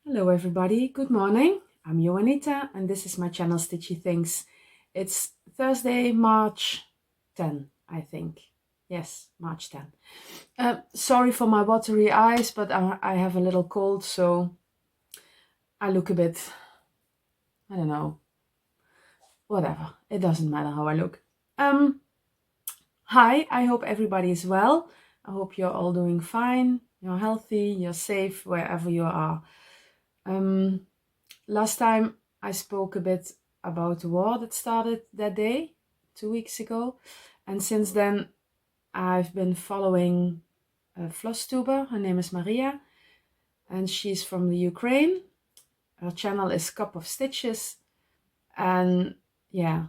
Hello everybody, good morning. I'm Joanita and this is my channel Stitchy Things. It's Thursday, March 10, I think. Yes, March 10. Sorry for my watery eyes, but I have a little cold, so I look a bit, I don't know, whatever. It doesn't matter how I look. Hi, I hope everybody is well. I hope you're all doing fine, you're healthy, you're safe wherever you are. Last time I spoke a bit about the war that started that day, 2 weeks ago. And since then, I've been following a Flosstuber. Her name is Maria, and she's from the Ukraine. Her channel is Cup of Stitches. And yeah,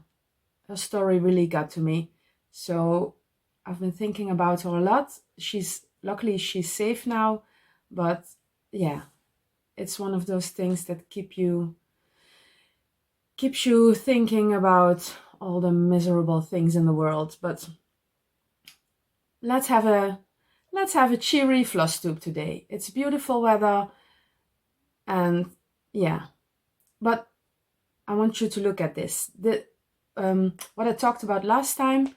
her story really got to me. So I've been thinking about her a lot. Luckily she's safe now, but yeah, it's one of those things that keeps you thinking about all the miserable things in the world. But let's have a cheery Flosstube today. It's beautiful weather, and yeah, but I want you to look at this. What I talked about last time,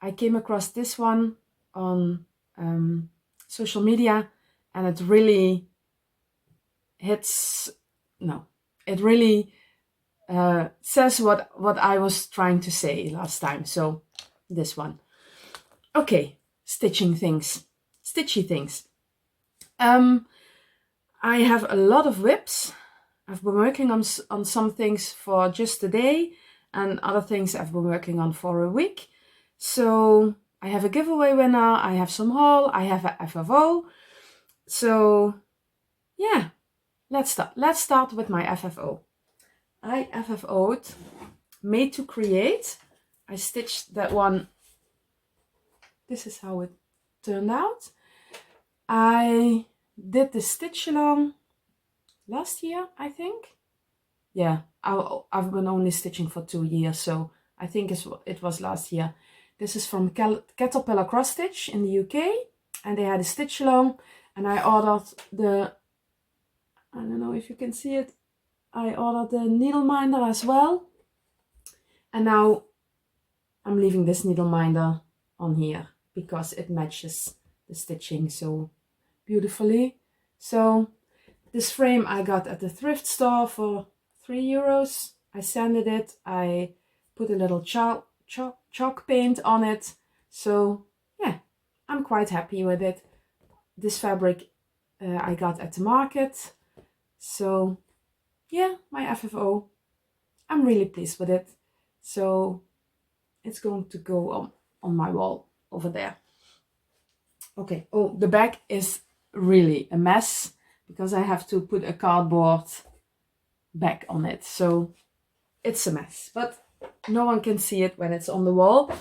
I came across this one on social media, and it really says what I was trying to say last time. So this one. Okay, stitchy things. I have a lot of whips. I've been working on some things for just a day, and other things I've been working on for a week. So I have a giveaway winner, I have some haul, I have a FFO. So yeah, let's start with my FFO. I FFO'd Made to Create. I stitched that one. This is how it turned out. I did the stitch along last year, I think. Yeah, I've been only stitching for 2 years, so I think it was last year. This is from Caterpillar Cross Stitch in the UK, and they had a stitch along, and I ordered I don't know if you can see it, I ordered the needle minder as well. And now I'm leaving this needle minder on here because it matches the stitching so beautifully. So this frame I got at the thrift store for €3. I sanded it. I put a little chalk paint on it. So yeah, I'm quite happy with it. This fabric I got at the market. So yeah, my FFO. I'm really pleased with it. So it's going to go on my wall over there. Okay, oh, the back is really a mess because I have to put a cardboard back on it. So it's a mess, but no one can see it when it's on the wall.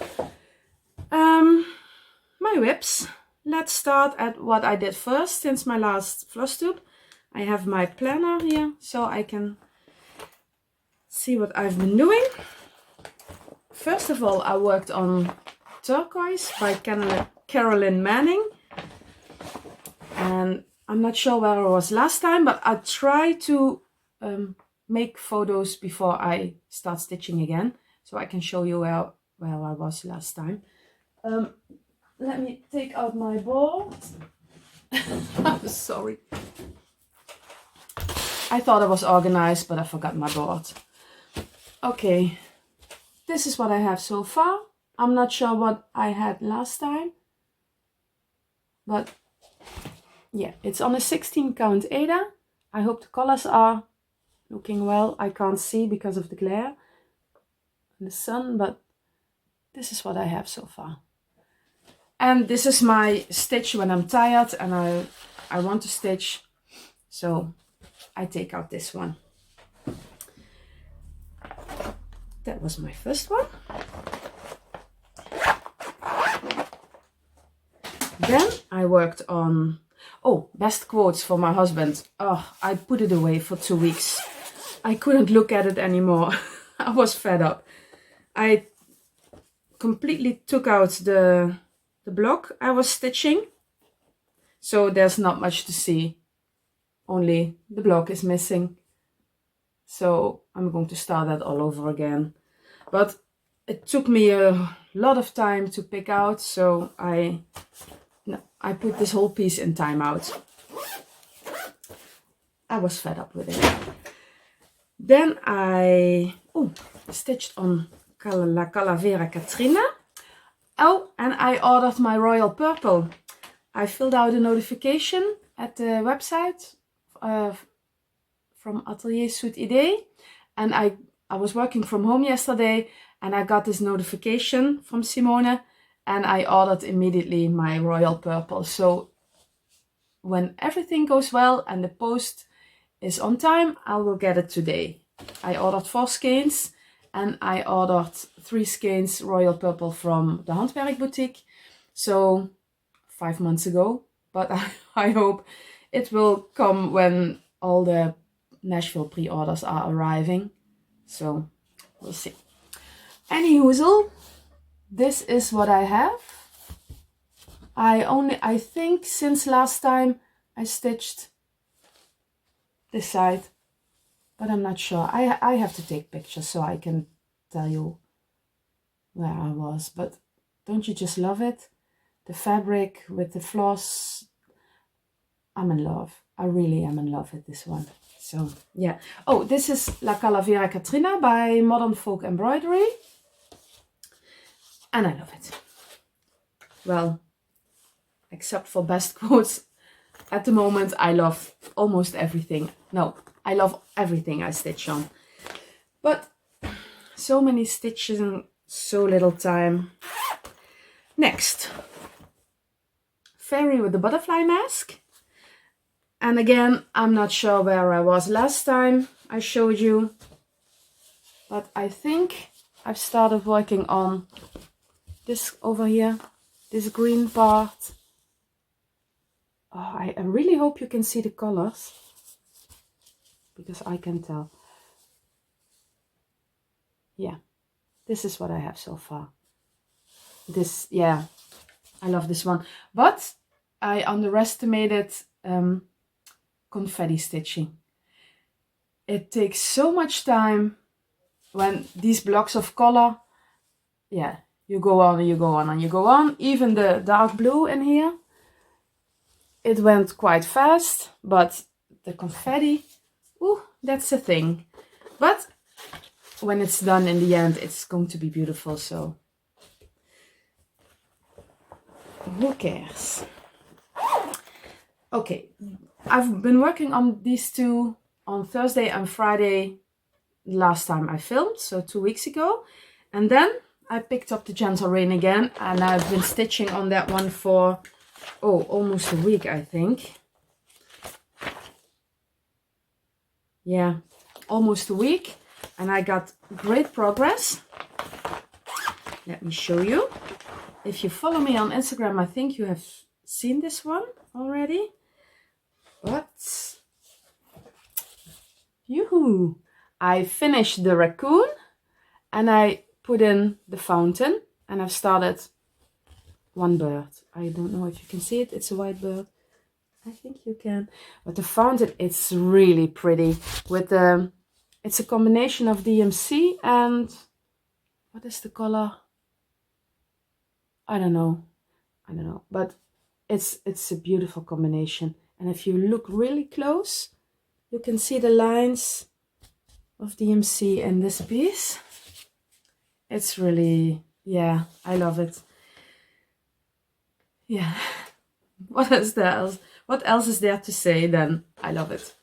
My whips. Let's start at what I did first since my last Flosstube. I have my planner here so I can see what I've been doing. First of all, I worked on Turquoise by Carolyn Manning. And I'm not sure where I was last time, but I try to make photos before I start stitching again, so I can show you where I was last time. Let me take out my board. I'm sorry. I thought I was organized, but I forgot my board. Okay, this is what I have so far. I'm not sure what I had last time, but yeah, it's on a 16 count Ada. I hope the colors are looking well. I can't see because of the glare and the sun, but this is what I have so far. And this is my stitch when I'm tired and I want to stitch, so I take out this one. That was my first one. Then I worked on, best quotes for my husband. Oh, I put it away for 2 weeks. I couldn't look at it anymore. I was fed up. I completely took out the block I was stitching, so there's not much to see. only the block is missing. So I'm going to start that all over again. But it took me a lot of time to pick out, so I put this whole piece in timeout. I was fed up with it. Then I stitched on La Calavera Katrina. Oh, and I ordered my royal purple. I filled out a notification at the website from Atelier Soet Idee, and I was working from home yesterday, and I got this notification from Simone, and I ordered immediately my royal purple. So when everything goes well and the post is on time, I will get it today. I ordered 4 skeins, and I ordered 3 skeins royal purple from the Handwerk Boutique. So 5 months ago, but I hope it will come when all the Nashville pre-orders are arriving. So we'll see. Anyhoozle, this is what I have. I think since last time I stitched this side, but I'm not sure. I have to take pictures so I can tell you where I was. But don't you just love it? The fabric with the floss. I'm in love. I really am in love with this one. So yeah. Oh, this is La Calavera Katrina by Modern Folk Embroidery. And I love it. Well, except for best quotes. At the moment, I love almost everything. No, I love everything I stitch on. But so many stitches in so little time. Next. Fairy with the butterfly mask. And again, I'm not sure where I was last time I showed you. But I think I've started working on this over here. This green part. Oh, I really hope you can see the colors, because I can tell. Yeah, this is what I have so far. This, yeah, I love this one. But I underestimated confetti stitching. It takes so much time when these blocks of color, yeah, you go on and you go on and you go on. Even the dark blue in here. It went quite fast, but the confetti, ooh, that's a thing. But when it's done in the end, it's going to be beautiful, so who cares? Okay, I've been working on these two on Thursday and Friday last time I filmed, so 2 weeks ago. And then I picked up the Gentle Rain again, and I've been stitching on that one for almost a week, I think. Yeah, almost a week, and I got great progress. Let me show you. If you follow me on Instagram, I think you have seen this one already. But yoo-hoo! I finished the raccoon, and I put in the fountain, and I've started one bird. I don't know if you can see it. It's a white bird. I think you can. But the fountain, it's really pretty. With the, it's a combination of DMC and what is the color? I don't know. But it's a beautiful combination. And if you look really close, you can see the lines of DMC in this piece. It's really, yeah, I love it. Yeah, what else is there to say then? I love it.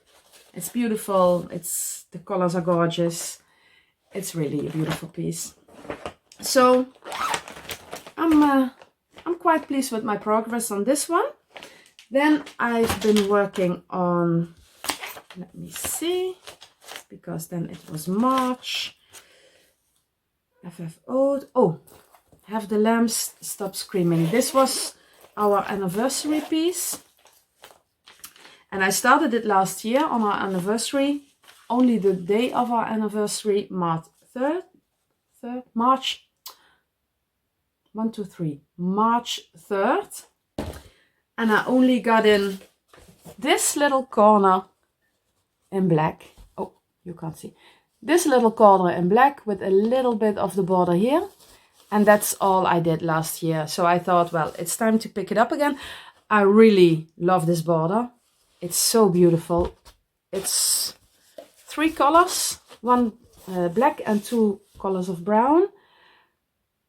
It's beautiful. The colors are gorgeous. It's really a beautiful piece. So I'm quite pleased with my progress on this one. Then I've been working on, let me see, because then it was March. FFO. Oh, Have the Lambs Stop Screaming. This was our anniversary piece, and I started it last year on our anniversary, only the day of our anniversary, March 3rd, March 3rd, and I only got in this little corner in black. Oh, you can't see. This little corner in black with a little bit of the border here. And that's all I did last year. So I thought, well, it's time to pick it up again. I really love this border. It's so beautiful. It's 3 colors, 1 black and 2 colors of brown.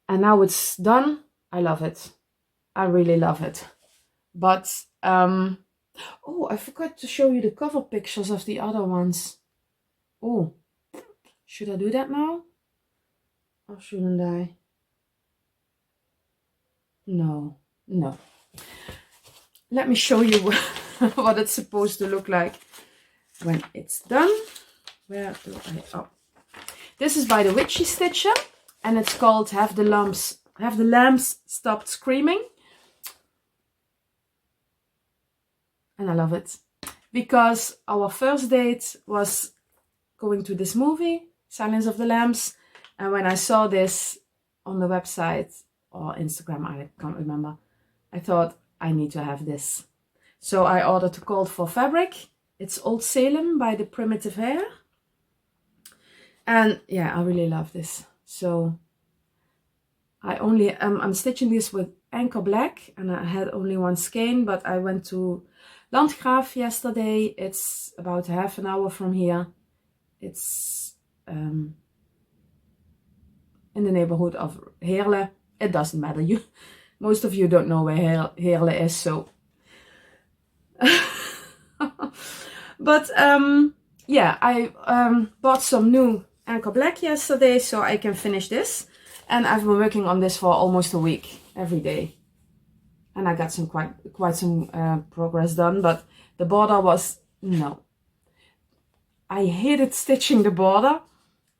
And now it's done. I love it. I really love it. But, oh, I forgot to show you the cover pictures of the other ones. Oh, should I do that now? Or shouldn't I? No. Let me show you what it's supposed to look like when it's done. Where do I? Oh, this is by the Witchy Stitcher, and it's called Have the Lambs Stopped Screaming. And I love it because our first date was going to this movie, Silence of the Lambs, and when I saw this on the website or Instagram, I can't remember, I thought I need to have this. So I ordered a called for fabric. It's Old Salem by the Primitive Hair. And yeah, I really love this. So I'm stitching this with Anchor Black, and I had only 1 skein, but I went to Landgraaf yesterday. It's about half an hour from here. It's in the neighborhood of Heerlen. It doesn't matter. Most of you don't know where Heerlen is, so. But yeah, I bought some new Anchor Black yesterday so I can finish this. And I've been working on this for almost a week, every day. And I got some quite some progress done, but the border was, no. I hated stitching the border,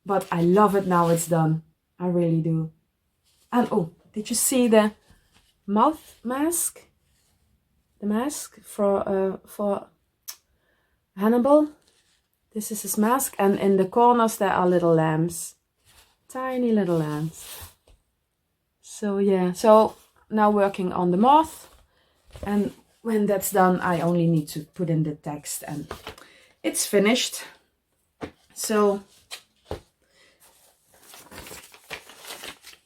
but I love it now it's done. I really do. And oh, did you see the mouth mask? The mask for Hannibal. This is his mask, and in the corners there are little lambs. Tiny little lambs. So yeah, so now working on the moth, and when that's done I only need to put in the text and it's finished. So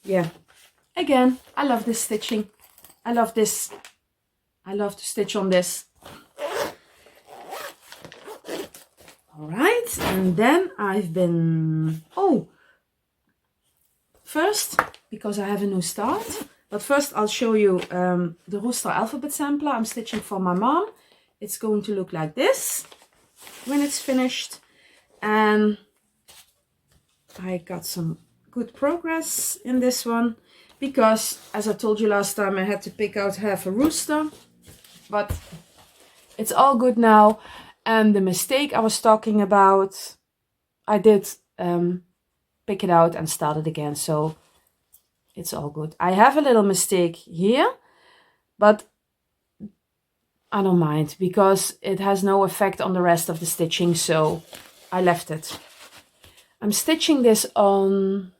yeah, again, I love this stitching. I love this. I love to stitch on this. All right, and then I've been, first, because I have a new start, but first I'll show you the Rooster alphabet sampler I'm stitching for my mom. It's going to look like this when it's finished, and I got some good progress in this one because, as I told you last time, I had to pick out half a rooster, but it's all good now. And the mistake I was talking about, I did pick it out and start it again, so it's all good. I have a little mistake here, but I don't mind because it has no effect on the rest of the stitching, so I left it. I'm stitching this on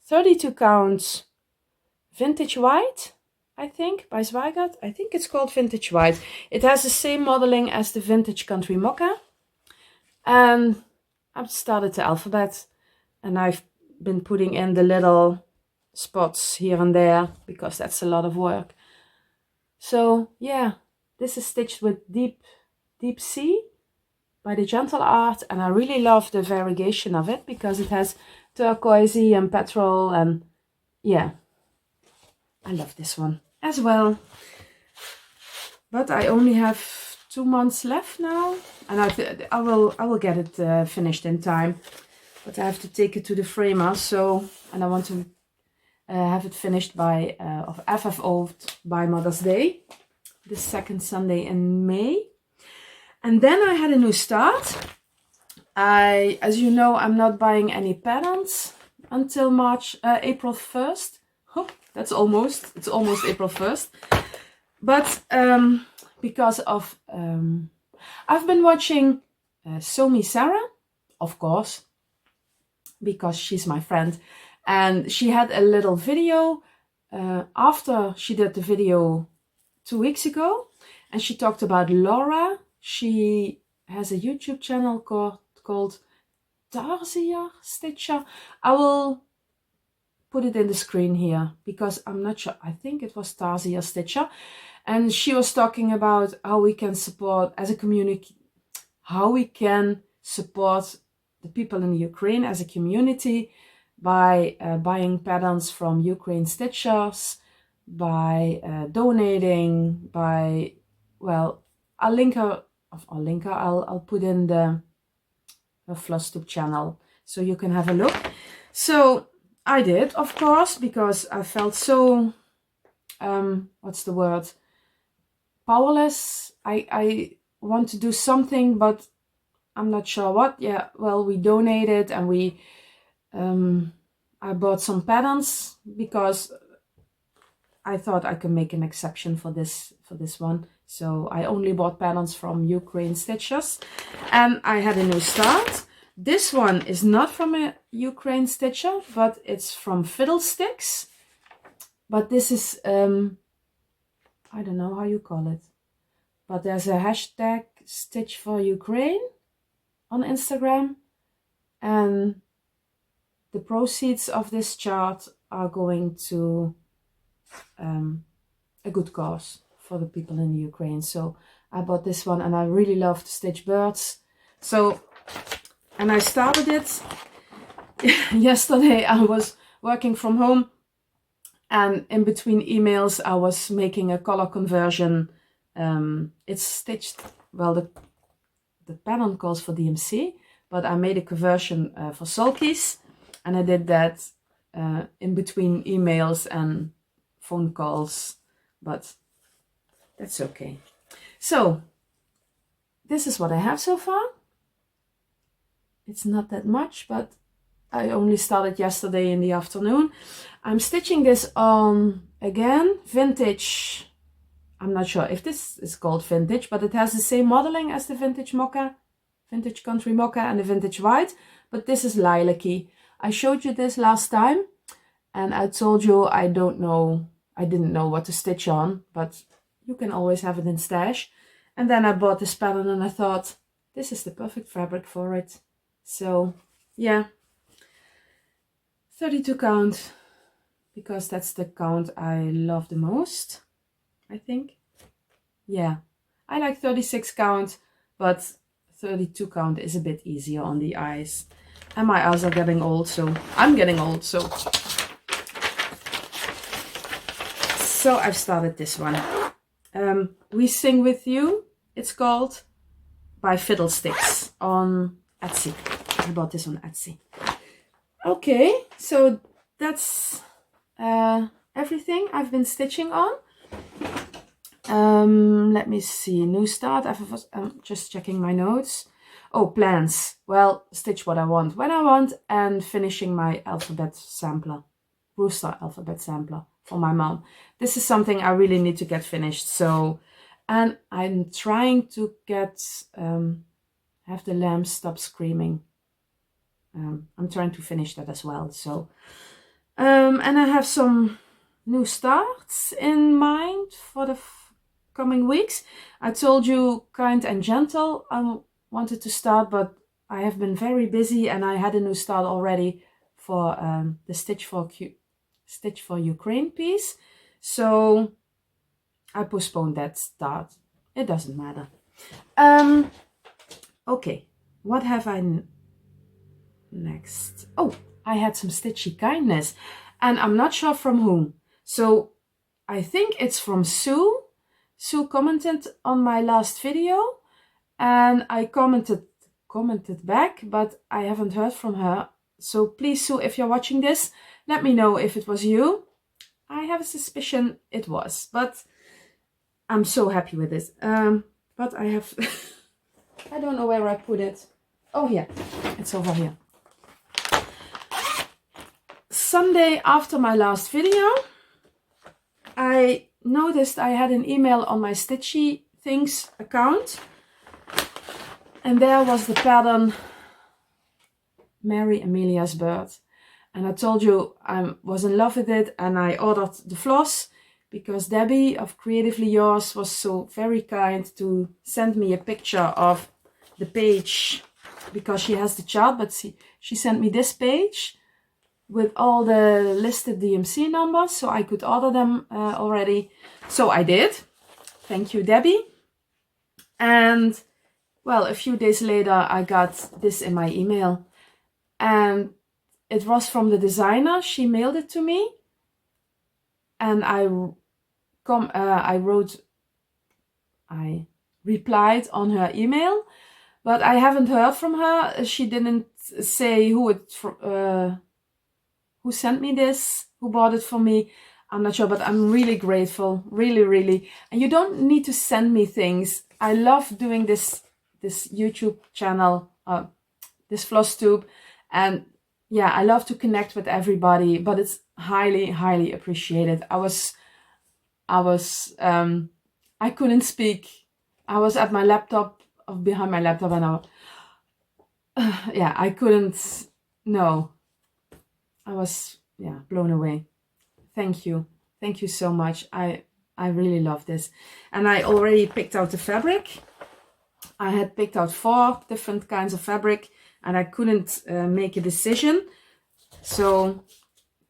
32 count vintage white, I think, by Zweigart. I think it's called vintage white. It has the same modeling as the vintage country mocha. And I've started the alphabet, and I've been putting in the little spots here and there because that's a lot of work. So yeah, this is stitched with Deep Sea by the Gentle Art, and I really love the variegation of it because it has turquoisey and petrol, and yeah, I love this one as well. But I only have 2 months left now, and I will get it finished in time. But I have to take it to the framer, so, and I want to have it finished by of FFO'd by Mother's Day, the second Sunday in May. And then I had a new start. As you know, I'm not buying any patterns until April 1st. Oh, it's almost April 1st. But because of, I've been watching sewmesarah, of course, because she's my friend. And she had a little video after she did the video 2 weeks ago. And she talked about Laura. She has a YouTube channel called Tarsier Stitcher. I will put it in the screen here because I'm not sure. I think it was Tarsier Stitcher. And she was talking about how we can support as a community, how we can support the people in Ukraine as a community by buying patterns from Ukraine stitchers, by donating, by, well, I'll put in the Flosstube channel so you can have a look. So I did, of course, because I felt so, what's the word? Powerless. I want to do something, but I'm not sure what. Yeah, well, we donated and we, I bought some patterns because I thought I could make an exception for this one. So I only bought patterns from Ukraine Stitchers, and I had a new start. This one is not from a Ukraine Stitcher, but it's from Fiddlesticks. But this is, I don't know how you call it, but there's a hashtag Stitch for Ukraine on Instagram, and the proceeds of this chart are going to a good cause for the people in Ukraine. So I bought this one, and I really love to stitch birds. So, and I started it yesterday. I was working from home, and in between emails I was making a color conversion. It's stitched, well, the pattern calls for DMC, but I made a conversion for sulkies, and I did that in between emails and phone calls, but that's okay. So this is what I have so far. It's not that much, but I only started yesterday in the afternoon. I'm stitching this on, again, vintage. I'm not sure if this is called vintage, but it has the same modeling as the vintage mocha, vintage country mocha, and the vintage white, but this is lilac-y. I showed you this last time, and I told you I didn't know what to stitch on, but you can always have it in stash. And then I bought this pattern, and I thought, this is the perfect fabric for it. So yeah, 32 count, because that's the count I love the most, I think. Yeah, I like 36 count, but 32 count is a bit easier on the eyes. And my eyes are getting old, so I'm getting old, so I've started this one. We Sing With You, it's called, by Fiddlesticks on Etsy. I bought this on Etsy. Okay, so that's everything I've been stitching on. Let me see, new start. I'm just checking my notes. Oh, plans. Well, stitch what I want when I want, and finishing my alphabet sampler, Rooster alphabet sampler for my mom. This is something I really need to get finished. So, and I'm trying to get, have the lambs stop screaming. I'm trying to finish that as well. So, and I have some new starts in mind for the coming weeks. I told you Kind and Gentle I wanted to start, but I have been very busy, and I had a new start already for the Stitch for Ukraine piece. So I postponed that start. It doesn't matter. Okay, what have I next? Oh, I had some stitchy kindness, and I'm not sure from whom. So I think it's from Sue. Sue commented on my last video, and I commented back, but I haven't heard from her. So please, Sue, if you're watching this, let me know if it was you. I have a suspicion it was, but I'm so happy with this. But I have, I don't know where I put it. Oh, here, it's over here. Sunday after my last video, I noticed I had an email on my Stitchy Things account, and there was the pattern Mary Amelia's Bird. And I told you I was in love with it, and I ordered the floss because Debbie of Creatively Yours was so very kind to send me a picture of the page because she has the chart, but she sent me this page with all the listed DMC numbers, so I could order them already. So I did. Thank you, Debbie. And well, a few days later, I got this in my email, and it was from the designer. She mailed it to me, and I replied on her email, but I haven't heard from her. She didn't say who sent me this, who bought it for me. I'm not sure, but I'm really grateful, really, really. And you don't need to send me things. I love doing this YouTube channel, this Flosstube, and yeah, I love to connect with everybody, but it's highly, highly appreciated. I couldn't speak. I was at my laptop, behind my laptop, and I couldn't, no. I was, blown away. Thank you. Thank you so much. I really love this. And I already picked out the fabric. I had picked out 4 different kinds of fabric, and I couldn't make a decision. So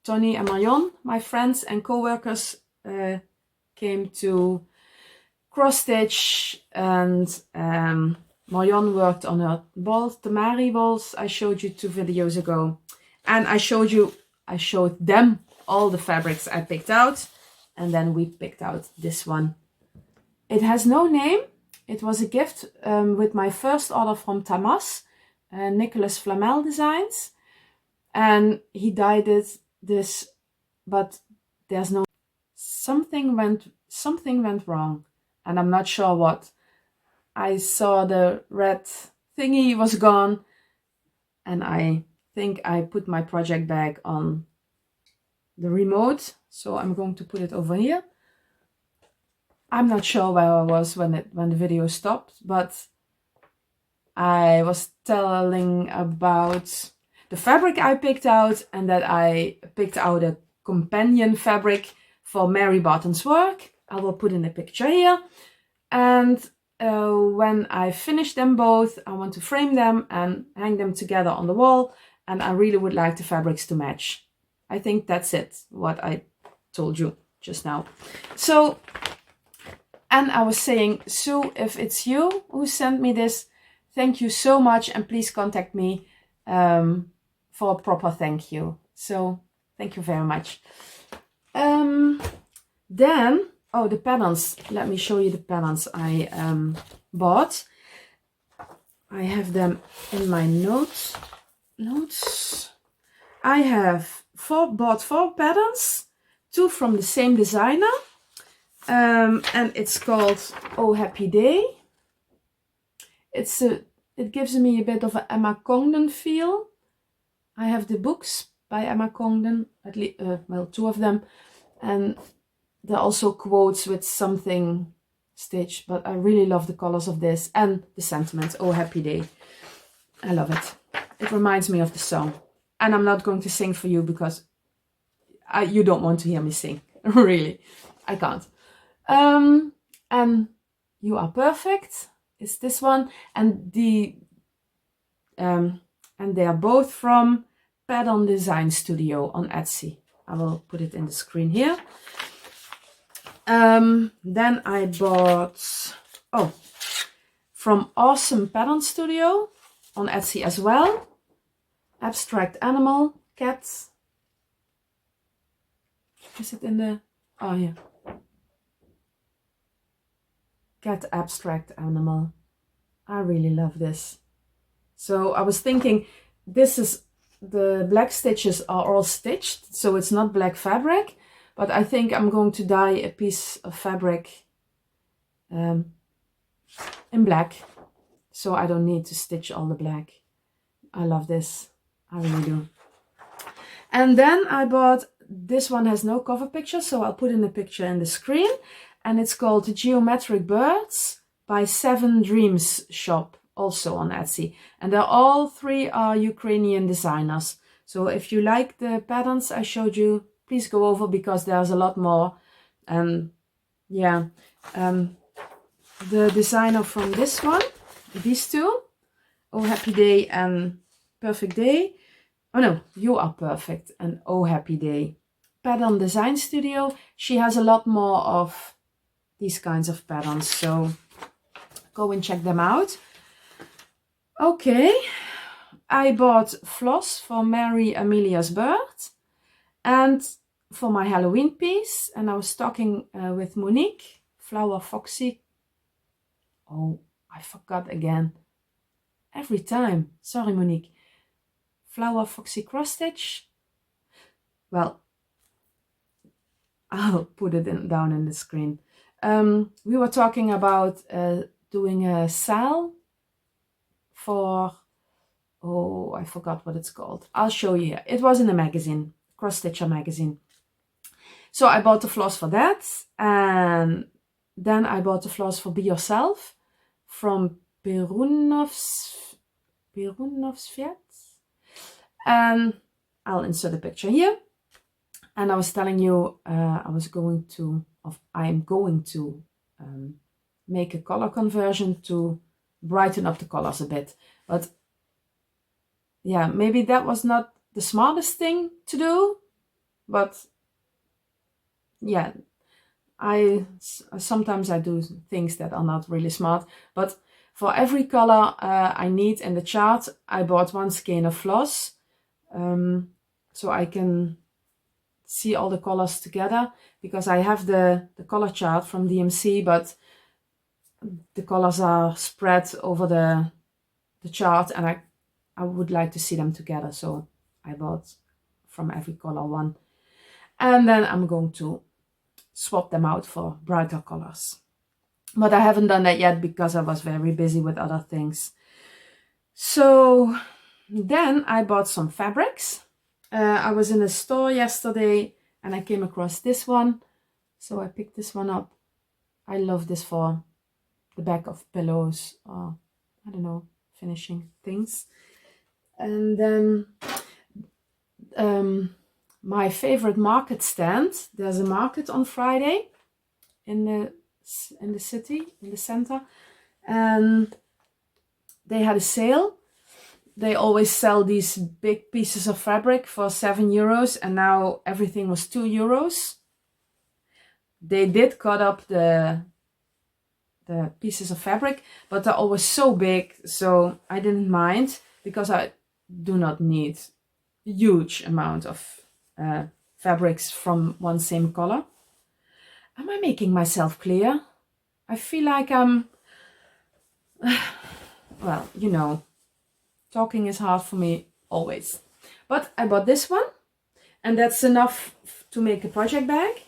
Tony and Marion, my friends and co-workers, came to cross stitch, and Marion worked on her balls, the Mari balls I showed you 2 videos ago. And I showed them all the fabrics I picked out, and then we picked out this one. It has no name. It was a gift with my first order from Tamas, Nicholas Flamel Designs, and he dyed this, but there's no. Something went wrong, and I'm not sure what. I saw the red thingy was gone, and I think I put my project bag on the remote, so I'm going to put it over here. I'm not sure where I was when the video stopped, but I was telling about the fabric I picked out, and that I picked out a companion fabric for Mary Barton's work. I will put in a picture here. And when I finish them both, I want to frame them and hang them together on the wall. And I really would like the fabrics to match. I think that's it, what I told you just now. So, and I was saying, Sue, if it's you who sent me this, thank you so much. And please contact me for a proper thank you. So, thank you very much. Then, the patterns. Let me show you the patterns I bought. I have them in my notes. I have bought 4 patterns, 2 from the same designer, and it's called Oh Happy Day. It gives me a bit of an Emma Congdon feel. I have the books by Emma Congdon, at least 2 of them, and there are also quotes with something stitched, but I really love the colors of this and the sentiment. Oh Happy Day. I love it. It reminds me of the song. And I'm not going to sing for you because you don't want to hear me sing. Really. I can't. And You Are Perfect is this one. And and they are both from Pattern Design Studio on Etsy. I will put it in the screen here. Then I bought, from Awesome Pattern Studio on Etsy as well. Abstract Animal, Cat. Is it in the, yeah. Cat Abstract Animal. I really love this. So I was thinking, the black stitches are all stitched, so it's not black fabric. But I think I'm going to dye a piece of fabric in black, so I don't need to stitch all the black. I love this. I really do. And then I bought, this one has no cover picture, so I'll put in a picture in the screen. And it's called Geometric Birds by 7 Dreams Shop, also on Etsy. And all 3 are Ukrainian designers. So if you like the patterns I showed you, please go over because there's a lot more. And the designer from this one, these 2, Oh happy day and perfect day. Oh no, you are perfect and oh happy day. Pattern Design Studio. She has a lot more of these kinds of patterns, so go and check them out. Okay, I bought floss for Mary Amelia's bird and for my Halloween piece, and I was talking with Monique, Flower Foxy. Oh, I forgot again. Every time. Sorry, Monique. Flower Foxy cross stitch. Well, I'll put it down in the screen. We were talking about doing a SAL for, oh, I forgot what it's called. I'll show you here. It was in a magazine, Cross Stitcher magazine. So I bought the floss for that, and then I bought the floss for Be Yourself from Perunovsviet. And I'll insert a picture here. And I was telling you I'm going to make a color conversion to brighten up the colors a bit. But yeah, maybe that was not the smartest thing to do, but yeah, sometimes I do things that are not really smart. But for every color I need in the chart, I bought one skein of floss, so I can see all the colors together, because I have the color chart from DMC, but the colors are spread over the chart, and I would like to see them together, so I bought from every color one. And then I'm going to swap them out for brighter colors. But I haven't done that yet because I was very busy with other things. So then I bought some fabrics. I was in a store yesterday and I came across this one. So I picked this one up. I love this for the back of pillows or, I don't know, finishing things. And then my favorite market stand. There's a market on Friday in the city, in the center, and they had a sale. They always sell these big pieces of fabric for €7, and now everything was €2. They did cut up the pieces of fabric, but they're always so big, so I didn't mind, because I do not need a huge amount of fabrics from one same color. Am I making myself clear? I feel like I'm, well, you know, talking is hard for me always. But I bought this one, and that's enough to make a project bag.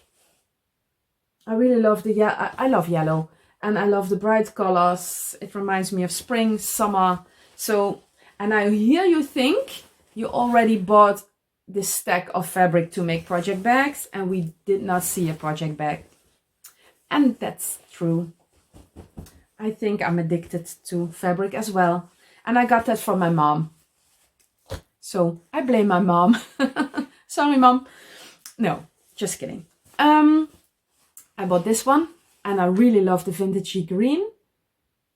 I really love I love yellow, and I love the bright colors. It reminds me of spring, summer. So, and I hear you think you already bought this stack of fabric to make project bags, and we did not see a project bag. And that's true. I think I'm addicted to fabric as well. And I got that from my mom. So I blame my mom. Sorry, Mom. No, just kidding. I bought this one, and I really love the vintagey green.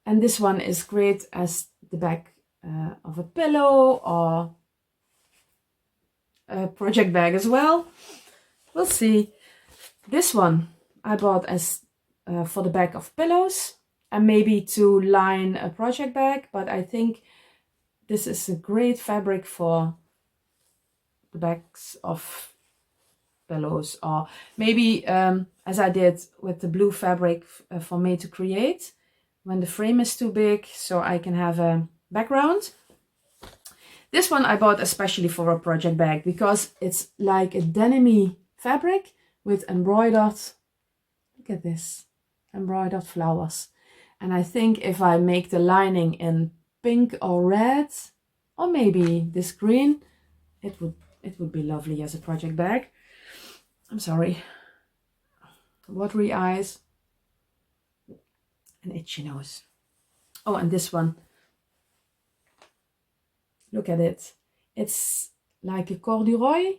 And this one is great as the back of a pillow or a project bag as well. We'll see. This one I bought as for the back of pillows, and maybe to line a project bag, but I think this is a great fabric for the backs of pillows, or maybe as I did with the blue fabric for Made to Create, when the frame is too big, so I can have a background. This one I bought especially for a project bag, because it's like a denim-y fabric with embroidered, look at this, embroidered flowers. And I think if I make the lining in pink or red, or maybe this green, it would be lovely as a project bag. I'm sorry. Watery eyes and itchy nose. Oh, and this one. Look at it. It's like a corduroy,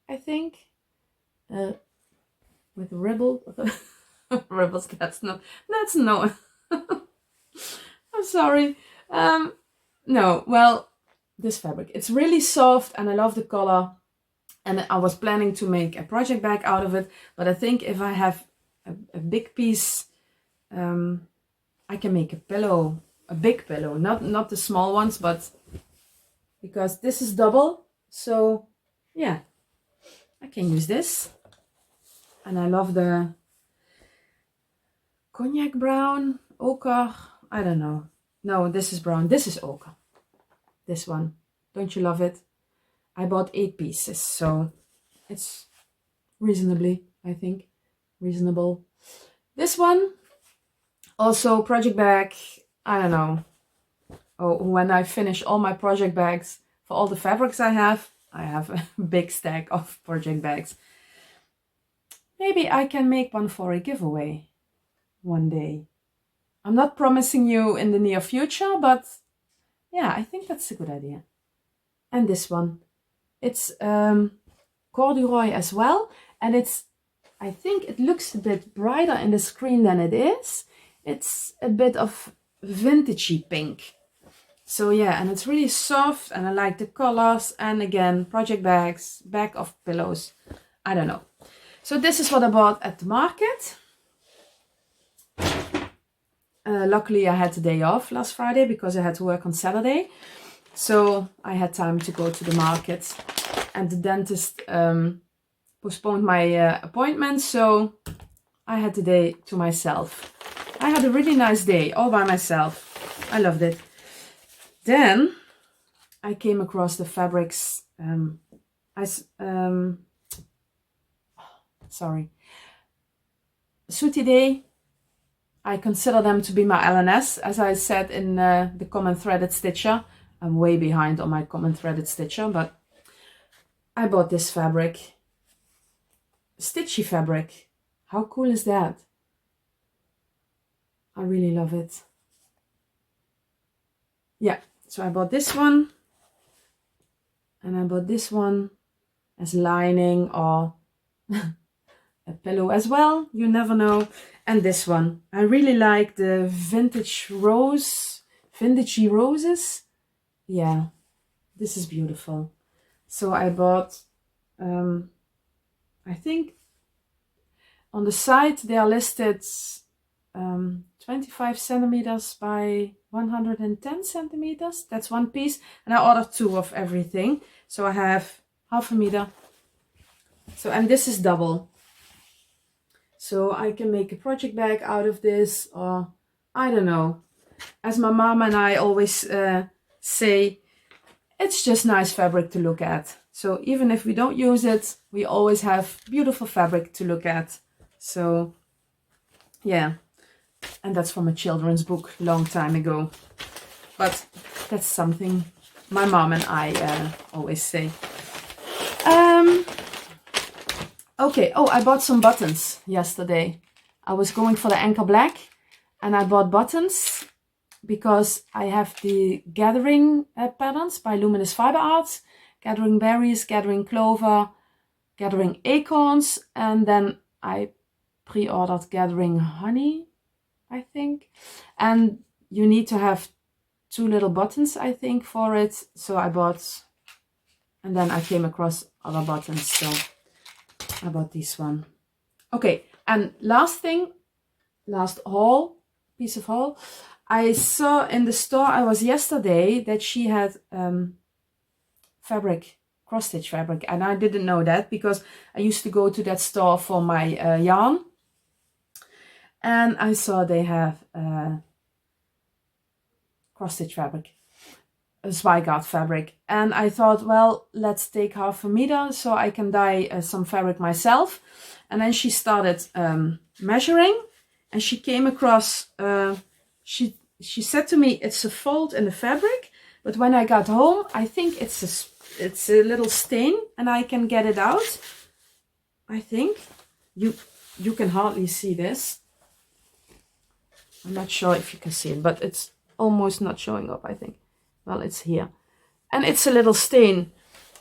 I think, with ribbons. That's no. I'm sorry. No, well, this fabric. It's really soft and I love the color. And I was planning to make a project bag out of it. But I think if I have a big piece, I can make a pillow, a big pillow. Not the small ones, but because this is double. So yeah, I can use this. And I love the cognac brown, ochre, I don't know. No, this is brown. This is ochre. This one. Don't you love it? I bought 8 pieces, so it's reasonably, I think, reasonable. This one, also project bag, I don't know. Oh, when I finish all my project bags for all the fabrics I have a big stack of project bags. Maybe I can make one for a giveaway one day. I'm not promising you in the near future, but yeah, I think that's a good idea. And this one, it's corduroy as well, and I think it looks a bit brighter in the screen than it is. It's a bit of vintagey pink. So yeah, and it's really soft and I like the colors. And again, project bags, bag of pillows, I don't know. So this is what I bought at the market. Luckily I had the day off last Friday because I had to work on Saturday. So I had time to go to the market, and the dentist postponed my appointment. So I had the day to myself. I had a really nice day all by myself. I loved it. Then I came across the fabrics. Sooty Day. I consider them to be my LNS, as I said in the common threaded stitcher. I'm way behind on my common threaded stitcher, but I bought this fabric. Stitchy fabric. How cool is that? I really love it. Yeah, so I bought this one. And I bought this one as lining or a pillow as well. You never know. And this one. I really like the vintagey roses. Yeah, this is beautiful. So I bought, I think on the side they are listed 25 centimeters by 110 centimeters. That's one piece. And I ordered 2 of everything. So I have half a meter. So, and this is double. So I can make a project bag out of this, or I don't know. As my mom and I always say, it's just nice fabric to look at. So even if we don't use it, we always have beautiful fabric to look at. So yeah, and that's from a children's book long time ago. But that's something my mom and I always say. Okay, oh, I bought some buttons yesterday. I was going for the anchor black and I bought buttons because I have the gathering patterns by Luminous Fiber Arts, gathering berries, gathering clover, gathering acorns, and then I pre-ordered gathering honey, I think. And you need to have 2 little buttons, I think, for it. So I bought, and then I came across other buttons, so I bought this one. Okay, and last piece of haul, I saw in the store I was yesterday that she had fabric, cross-stitch fabric, and I didn't know that because I used to go to that store for my yarn, and I saw they have cross-stitch fabric, a Zweigart fabric, and I thought, well, let's take half a meter so I can dye some fabric myself. And then she started measuring, and she came across, she said to me, it's a fold in the fabric, but when I got home, I think it's a little stain, and I can get it out. I think you can hardly see this. I'm not sure if you can see it, but it's almost not showing up, I think. Well, it's here. And it's a little stain.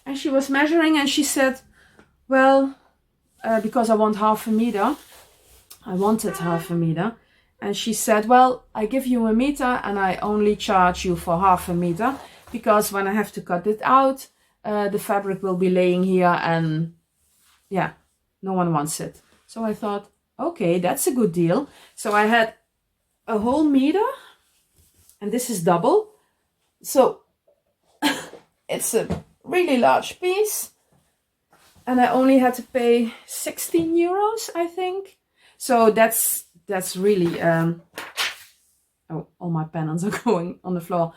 And she was measuring and she said, well, because I want half a meter. I wanted half a meter. And she said, well, I give you a meter and I only charge you for half a meter, because when I have to cut it out, the fabric will be laying here and yeah, no one wants it. So I thought, okay, that's a good deal. So I had a whole meter, and this is double. So it's a really large piece. And I only had to pay 16 euros, I think. So that's really, oh, all my pennants are going on the floor.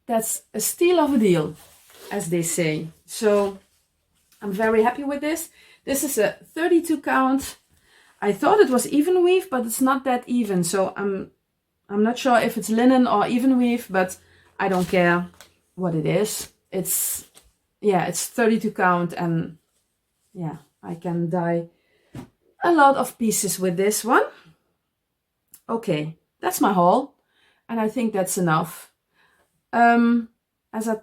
That's a steal of a deal, as they say. So I'm very happy with this. This is a 32 count. I thought it was even weave, but it's not that even. So I'm not sure if it's linen or even weave, but I don't care what it is. It's 32 count, and yeah, I can dye a lot of pieces with this one. Okay, that's my haul, and I think that's enough. As I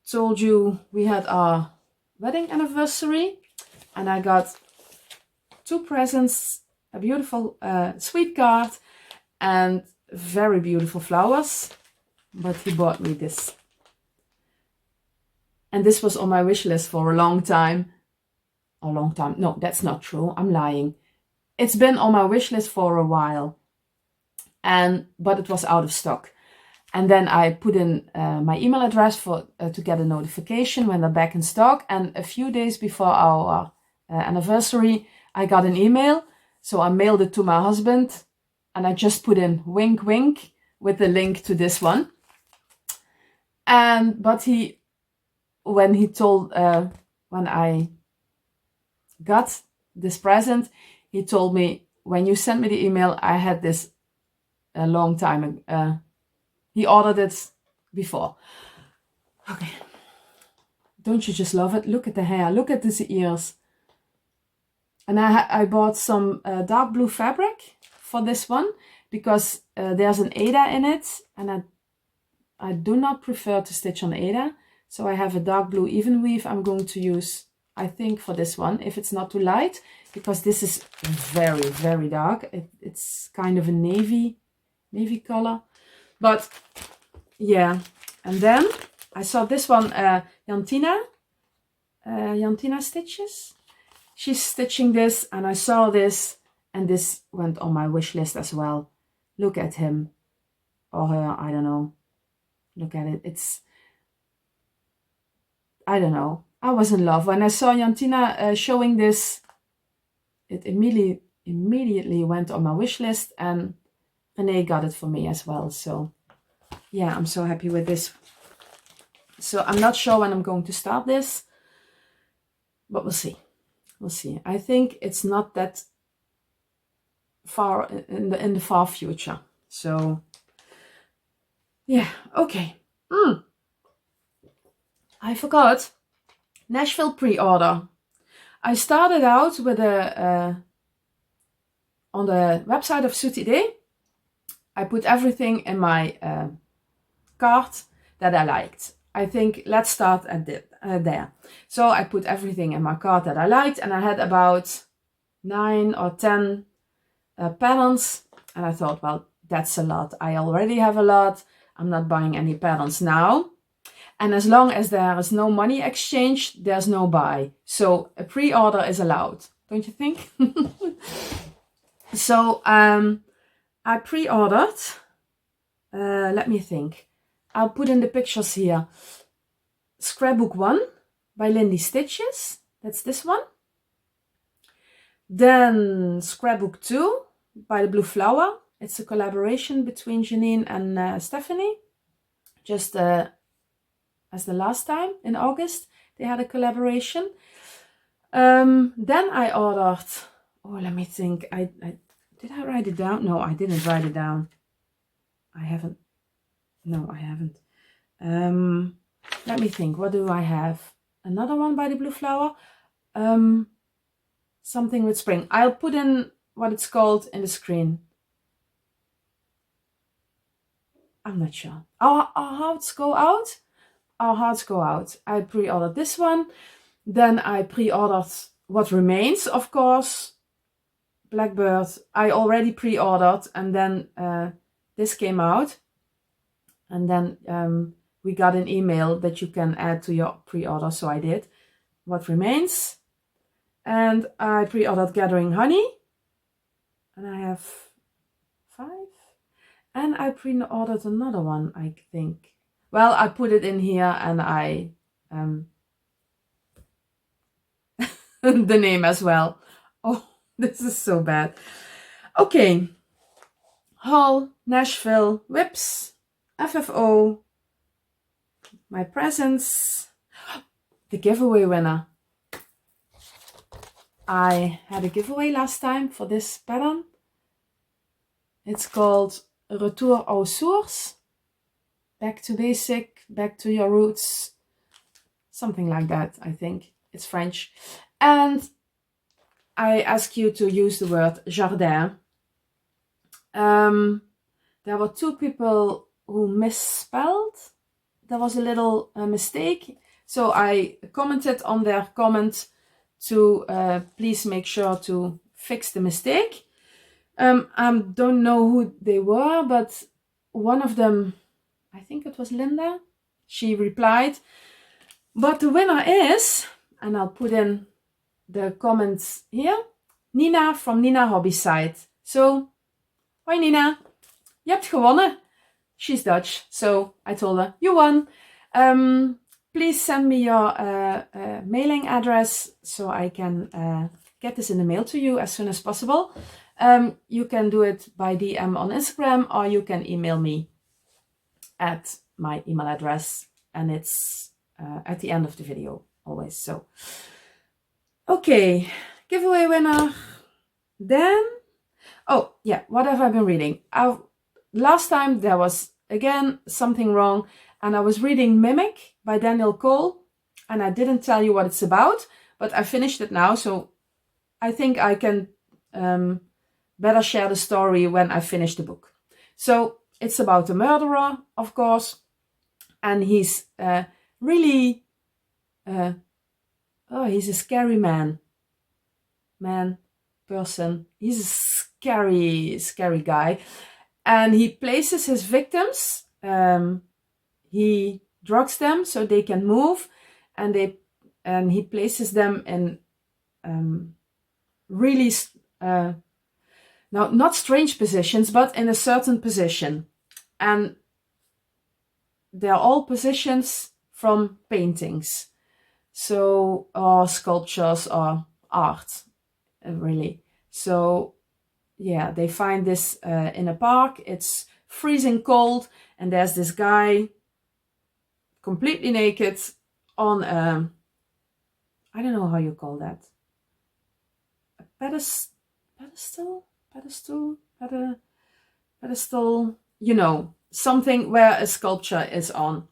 told you, we had our wedding anniversary, and I got 2 presents, a beautiful sweet card and very beautiful flowers. But he bought me this. And this was on my wish list for a long time. A long time. No, that's not true. I'm lying. It's been on my wish list for a while. But it was out of stock. And then I put in my email address to get a notification when they're back in stock. And a few days before our anniversary, I got an email. So I mailed it to my husband. And I just put in wink, wink with the link to this one. But when I got this present, he told me, when you sent me the email, I had this a long time ago. He ordered it before. Okay. Don't you just love it? Look at the hair. Look at these ears. And I bought some dark blue fabric for this one, because there's an Aida in it. And I do not prefer to stitch on Aida. So I have a dark blue even weave I'm going to use, I think, for this one, if it's not too light, because this is very, very dark. It's kind of a navy color. But yeah, and then I saw this one, Jantina Stitches. She's stitching this, and I saw this, and this went on my wish list as well. Look at him or her, I don't know. Look at it. I don't know. I was in love. When I saw Jantina showing this, it immediately went on my wish list, and Renee got it for me as well. So yeah, I'm so happy with this. So I'm not sure when I'm going to start this, but we'll see. We'll see. I think it's not that far in the far future. So yeah, okay. I forgot. Nashville pre-order. I started out with on the website of Sutide. I put everything in my cart that I liked. I think let's start at there. So I put everything in my cart that I liked, and I had about 9 or 10 patterns, and I thought, well, that's a lot. I already have a lot. I'm not buying any patterns now. And as long as there is no money exchange, there's no buy. So a pre-order is allowed, don't you think? So I pre-ordered, let me think. I'll put in the pictures here. Scrapbook 1 by Lindy Stitches. That's this one. Then Scrapbook 2 by the Blue Flower. It's a collaboration between Janine and Stephanie. Just as the last time in August, they had a collaboration. Then I ordered, oh, let me think. Did I write it down? No, I didn't write it down. I haven't. No, I haven't. Let me think. What do I have? Another one by the Blue Flower. Something with spring. I'll put in what it's called in the screen. I'm not sure. Our hearts go out. Our hearts go out. I pre-ordered this one. Then I pre-ordered what remains, of course, Blackbird I already pre-ordered, and then this came out, and then we got an email that you can add to your pre-order, so I did. What Remains, and I pre-ordered Gathering Honey, and I have 5, and I pre-ordered another one, I think. Well, I put it in here, and I the name as well. Oh, this is so bad. Okay. Hull, Nashville, Whips, FFO, my presents, the giveaway winner. I had a giveaway last time for this pattern. It's called Retour aux sources. Back to basic, back to your roots. Something like that, I think. It's French. And I ask you to use the word jardin. There were 2 people who misspelled. There was a little mistake. So I commented on their comment to please make sure to fix the mistake. I don't know who they were, but one of them, I think it was Linda, she replied. But the winner is, and I'll put in the comments here, Nina from Nina Hobbyside. So, hoi Nina, je hebt gewonnen. She's Dutch, so I told her, you won. Please send me your mailing address so I can get this in the mail to you as soon as possible. You can do it by DM on Instagram, or you can email me at my email address, and it's at the end of the video always. So, okay, giveaway winner. Then, oh yeah, what have I been reading? Last time there was again something wrong, and I was reading Mimic by Daniel Cole, and I didn't tell you what it's about, but I finished it now, so I think I can better share the story when I finish the book. So it's about a murderer, of course, and he's really, he's a scary person. He's a scary guy, and he places his victims. He drugs them so they can move, and he places them in really now not strange positions, but in a certain position, and they're all positions from paintings, so or sculptures or art, really. So yeah, they find this in a park. It's freezing cold, and there's this guy completely naked on a, I don't know how you call that, a pedestal, you know, something where a sculpture is on.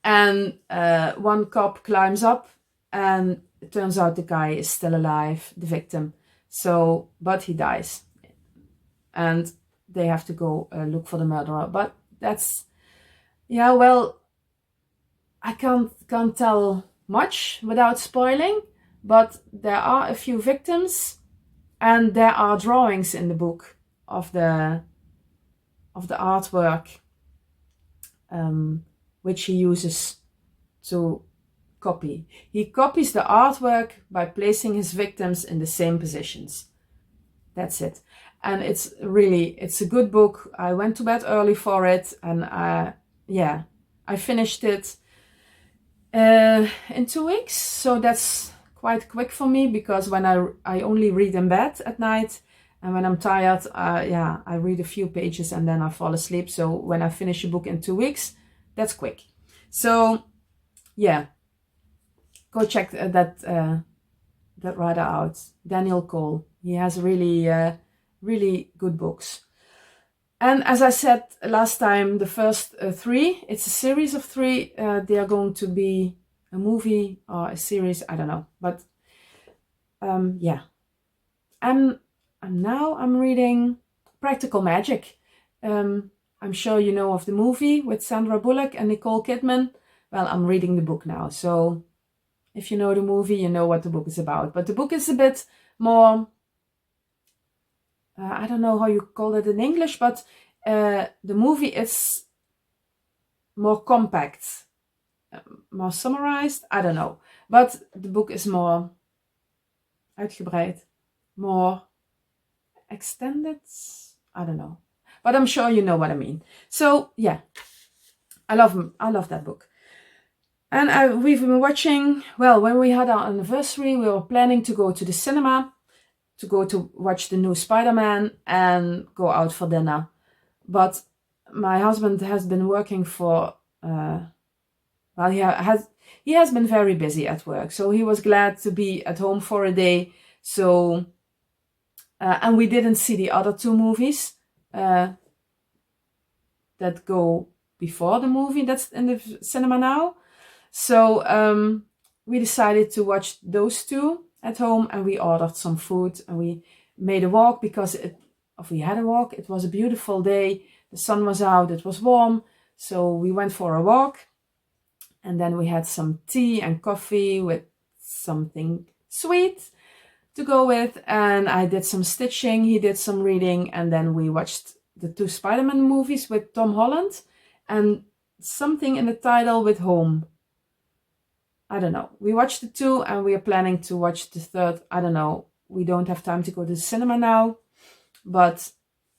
And one cop climbs up, and it turns out the guy is still alive, the victim. So, but he dies, and they have to go look for the murderer. But that's, yeah, well, I can't tell much without spoiling, but there are a few victims, and there are drawings in the book of the artwork, which he uses to copy. He copies the artwork by placing his victims in the same positions. That's it. And it's a good book. I went to bed early for it, and I finished it in 2 weeks. So that's quite quick for me, because when I only read in bed at night, and when I'm tired, I read a few pages and then I fall asleep. So when I finish a book in 2 weeks, that's quick. So yeah, go check that writer out, Daniel Cole. He has really good books. And as I said last time, the first 3, it's a series of 3. They are going to be a movie or a series, I don't know. But yeah. And now I'm reading Practical Magic. I'm sure you know of the movie with Sandra Bullock and Nicole Kidman. Well, I'm reading the book now. So if you know the movie, you know what the book is about. But the book is a bit more I don't know how you call it in English, but the movie is more compact, more summarized. I don't know, but the book is more uitgebreid, more extended. I don't know, but I'm sure you know what I mean. So yeah, I love that book. And we've been watching, well, when we had our anniversary, we were planning to go to the cinema, to go to watch the new Spider-Man and go out for dinner. But my husband has been working for, well, he has been very busy at work. So he was glad to be at home for a day. So, and we didn't see the other two movies that go before the movie that's in the cinema now. So we decided to watch those two at home, and we ordered some food and we made a walk because we had a walk. It was a beautiful day. The sun was out. It was warm. So we went for a walk, and then we had some tea and coffee with something sweet to go with. And I did some stitching. He did some reading. And then we watched the two Spider-Man movies with Tom Holland and something in the title with home. I don't know. We watched the two and we are planning to watch the third. I don't know. We don't have time to go to the cinema now. But,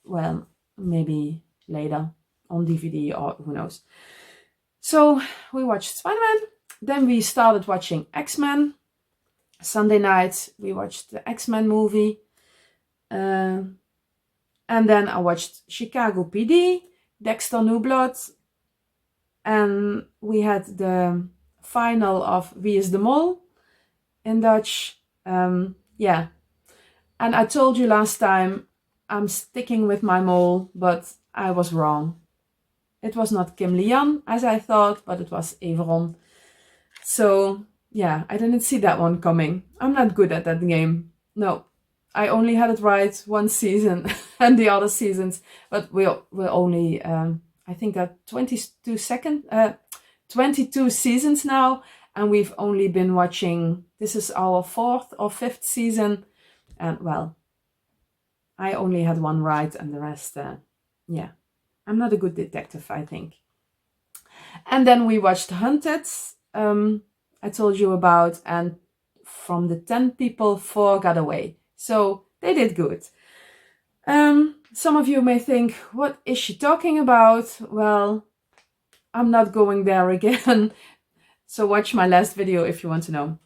well, maybe later on DVD or who knows. So we watched Spider-Man. Then we started watching X-Men. Sunday night we watched the X-Men movie. And then I watched Chicago PD, Dexter New Blood. And we had the final of Wie is de Mol in Dutch. Yeah. And I told you last time I'm sticking with my mole, but I was wrong. It was not Kim Lian as I thought, but it was Everon. So yeah, I didn't see that one coming. I'm not good at that game. No, I only had it right one season and the other seasons, but we're only, I think that 22 seasons now, and we've only been watching, this is our 4th or 5th season, and well, I only had one right and the rest, yeah, I'm not a good detective, I think. And then we watched Hunted, I told you about, and from the 10 people, 4 got away. So they did good. Some of you may think, what is she talking about? Well, I'm not going there again. So watch my last video if you want to know.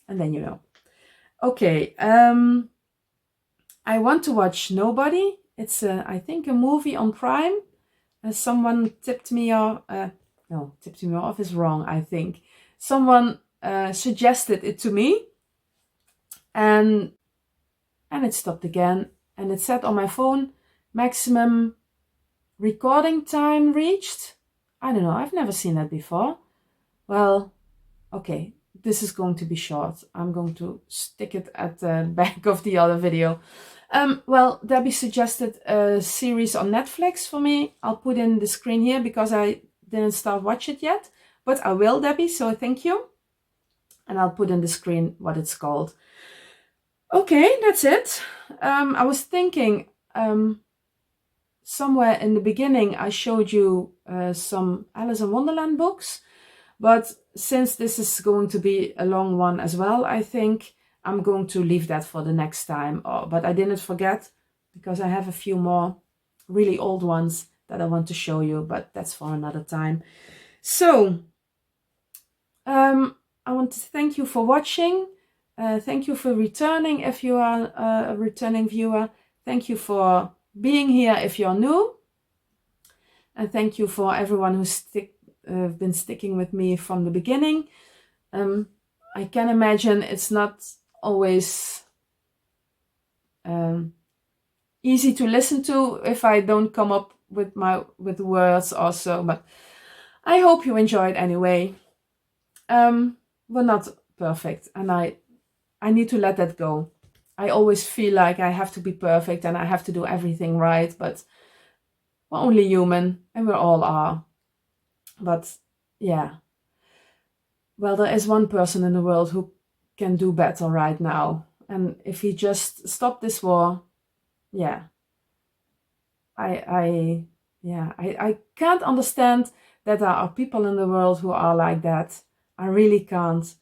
And then you know. Okay. I want to watch Nobody. It's, I think, a movie on Prime. Someone tipped me off. No, tipped me off is wrong, I think. Someone suggested it to me. And it stopped again. And it said on my phone, maximum recording time reached. I don't know, I've never seen that before. Well, okay, this is going to be short. I'm going to stick it at the back of the other video. Well, Debbie suggested a series on Netflix for me. I'll put in the screen here because I didn't start watch it yet. But I will, Debbie, so thank you. And I'll put in the screen what it's called. Okay, that's it. I was thinking, somewhere in the beginning I showed you some Alice in Wonderland books. But since this is going to be a long one as well, I think I'm going to leave that for the next time. But I didn't forget, because I have a few more really old ones that I want to show you, but that's for another time. So, I want to thank you for watching. Thank you for returning if you are a returning viewer. Thank you for being here if you're new. And thank you for everyone who's been sticking with me from the beginning. I can imagine it's not always easy to listen to if I don't come up with words or so, but I hope you enjoyed anyway. We're not perfect, and I need to let that go. I always feel like I have to be perfect and I have to do everything right, but we're only human, and we all are. But yeah, well, there is one person in the world who can do better right now. And if he just stopped this war, yeah, I can't understand that there are people in the world who are like that. I really can't.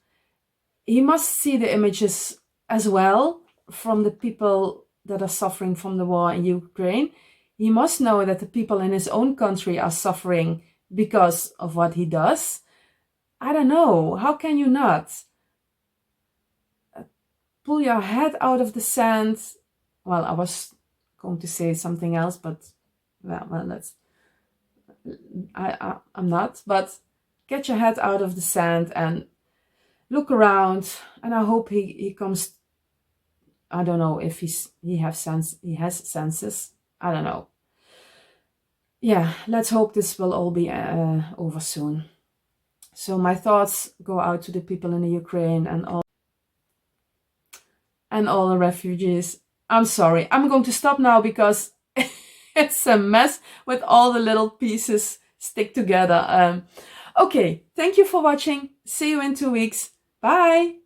He must see the images as well from the people that are suffering from the war in Ukraine. He must know that the people in his own country are suffering because of what he does. I don't know. How can you not? Pull your head out of the sand. Well, I was going to say something else, but that's I'm not. But get your head out of the sand and look around. And I hope he comes. I don't know if he has senses. I don't know. Yeah, let's hope this will all be over soon. So my thoughts go out to the people in the Ukraine and all the refugees. I'm sorry. I'm going to stop now because it's a mess with all the little pieces stick together. Okay, thank you for watching. See you in 2 weeks. Bye.